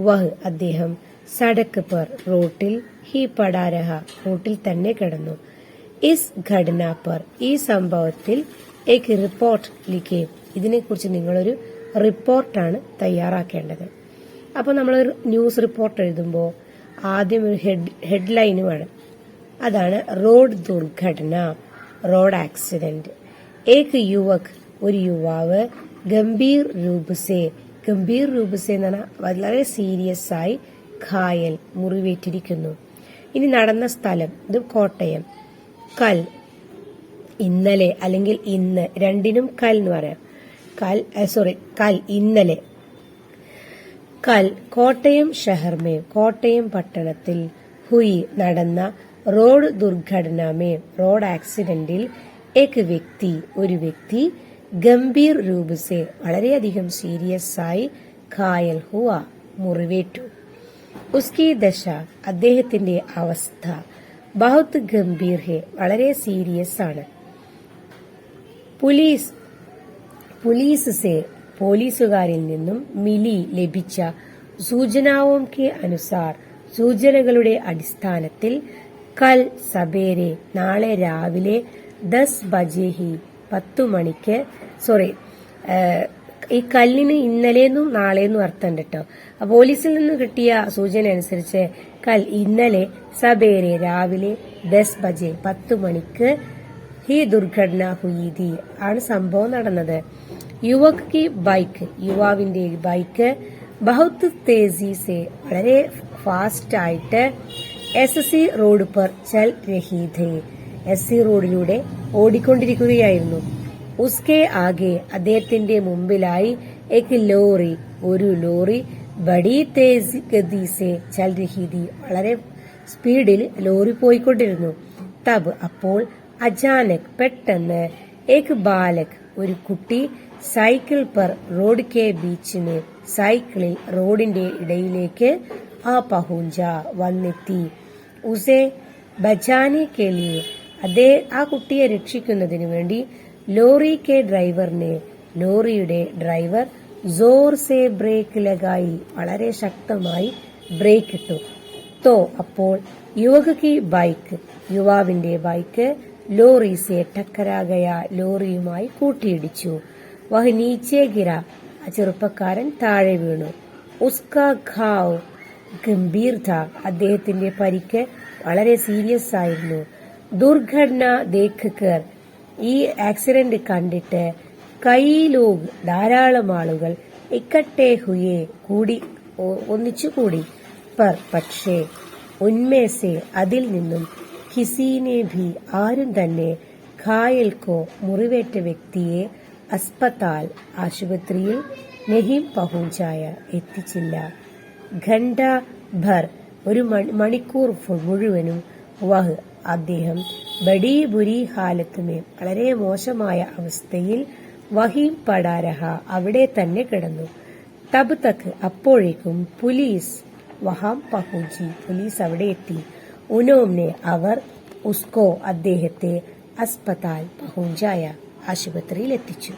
S1: വഹ് അദ്ദേഹം, സടക്ക് പർ റോട്ടിൽ, ഹി പടാ രഹ, റോട്ടിൽ തന്നെ കിടന്നു. ഇസ് ഘടന പർ, ഈ സംഭവത്തിൽ ഏക് റിപ്പോർട്ട് ലിഖേ, ഇതിനെക്കുറിച്ച് നിങ്ങളൊരു റിപ്പോർട്ടാണ് തയ്യാറാക്കേണ്ടത്. അപ്പൊ നമ്മളൊരു ന്യൂസ് റിപ്പോർട്ട് എഴുതുമ്പോൾ ആദ്യം ഒരു ഹെഡ്ലൈന് വേണം. അതാണ് റോഡ് ദുർഘടന, റോഡ് ആക്സിഡന്റ്. ഏക് യുവക്, ഒരു യുവാവ്, ഗംഭീർ രൂപസേ, ഗംഭീർ രൂപസേ എന്ന് പറഞ്ഞാൽ വളരെ സീരിയസ് ആയി, ഘായൽ, മുറിവേറ്റിരിക്കുന്നു. ഇനി നടന്ന സ്ഥലം, ഇത് കോട്ടയം. കൽ, ഇന്നലെ അല്ലെങ്കിൽ ഇന്ന്, രണ്ടിനും കൽ എന്ന് പറയാം. കൽ ഇന്നലെ. കൽ കോട്ടയം ഷഹർമേ, കോട്ടയം പട്ടണത്തിൽ, ഹുയി നടന്ന, റോഡ് ദുർഘടനമേ, റോഡ് ആക്സിഡന്റിൽ, ഏക് വ്യക്തി ഒരു വ്യക്തി, ഗംഭീർ രൂപസേ വളരെയധികം സീരിയസ് ആയി, ഘായൽ ഹുവ മുറിവേറ്റു. ഉസ്കി ദശ അദ്ദേഹത്തിന്റെ അവസ്ഥ, ബഹുത് ഗംഭീർ ഹെ വളരെ സീരിയസ് ആണ്. പുലീസ് സെ പോലീസുകാരിൽ നിന്നും മിലി ലഭിച്ച സൂചനാവും കെ അനുസാർ സൂചനകളുടെ അടിസ്ഥാനത്തിൽ കൽ സബേരെ നാളെ രാവിലെ 10 ബജെ ഹി 10 മണിക്ക് ഈ കല്ലിന് ഇന്നലെന്നും നാളെന്നും അർത്ഥം കേട്ടോ. പോലീസിൽ നിന്ന് കിട്ടിയ സൂചന അനുസരിച്ച് കൽ ഇന്നലെ സബേരെ രാവിലെ 10 ബജെ 10 മണിക്ക് ഹി ദുർഘടന ഹുയി ഥി ആണ് സംഭവം നടന്നത്. യുവക് കി ബൈക്ക് യുവാവിന്റെ ബൈക്ക് ബഹുത് തേസി സെ വളരെ ഫാസ്റ്റ് ആയിട്ട് എസ് റോഡ് പർ ചൽ രഹി ഥി എസ് റോഡിലൂടെ ഓടിക്കൊണ്ടിരിക്കുകയായിരുന്നു. ഉസ്കെ ആകെ അദ്ദേഹത്തിന്റെ മുമ്പിലായി एक ലോറി ഒരു ലോറി ബഡി തേസ് ഗതി സെ ചൽ രഹി ഥി വളരെ സ്പീഡിൽ ലോറി പോയിക്കൊണ്ടിരുന്നു. തബ് അപ്പോൾ അചാനക് പെട്ടെന്ന് एक ബാലക് ഒരു കുട്ടി സൈക്കിൾ പർ റോഡ് കെ ബീച്ചിന് സൈക്കിളിൽ റോഡിന്റെ ഇടയിലേക്ക് ആ പഹുഞ്ച വന്നെത്തി. ഉസെ ബച്ചാനെ കെ ലിയെ ആ കുട്ടിയെ രക്ഷിക്കുന്നതിന് വേണ്ടി ലോറി കെ ഡ്രൈവറിനെ ലോറിയുടെ ഡ്രൈവർ ജോർ സെ ബ്രേക്ക് ലഗായി വളരെ ശക്തമായി ബ്രേക്ക് ഇട്ടു. അപ്പോൾ യുവക് കി ബൈക്ക് യുവാവിന്റെ ബൈക്ക് ലോറി സെ ടക്കരാകയ ലോറിയുമായി കൂട്ടിയിടിച്ചു. വഹ് നീച്ചെ ഗിര ചെറുപ്പക്കാരൻ താഴെ വീണു. ഉസ്കാ ഘാവ് ഗംഭീർ ഥ അദ്ദേഹത്തിന്റെ പരിക്ക് വളരെ സീരിയസ് ആയിരുന്നു. ദുർഘടന ദേഖ് കർ ഈ ആക്സിഡന്റ് കണ്ടിട്ട് കൈ ലോഗ് ധാരാളം ആളുകൾ ഇക്കട്ടെ ഹുയെ ഒന്നിച്ചുകൂടി. പക്ഷേ ഉന്മേസെ അതിൽ നിന്നും കിസീനെ ഭി ആരും തന്നെ ഘായൽക്കോ മുറിവേറ്റ വ്യക്തിയെ അസ്പതാൽ ആശുപത്രിയിൽ നെഹിം പഹുഞ്ചായ എത്തിച്ചില്ല. ഘണ്ട ഭർ ഒരു മണിക്കൂർ മുഴുവനും വഹ് അദ്ദേഹം ബഡി ബുരി ഹാലത്തുമേ വളരെ മോശമായ അവസ്ഥയിൽ വഹീം പടാരഹ അവിടെ തന്നെ കിടന്നു. തബ് തക്ക് അപ്പോഴേക്കും പുലീസ് വഹാം പഹുഞ്ചി പോലീസ് അവിടെ എത്തി. ഉനോംനെ അവർ ഉസ്കോ അദ്ദേഹത്തെ അസ്പതാൽ പഹുഞ്ചായ ആശുപത്രിയിൽ എത്തിച്ചു.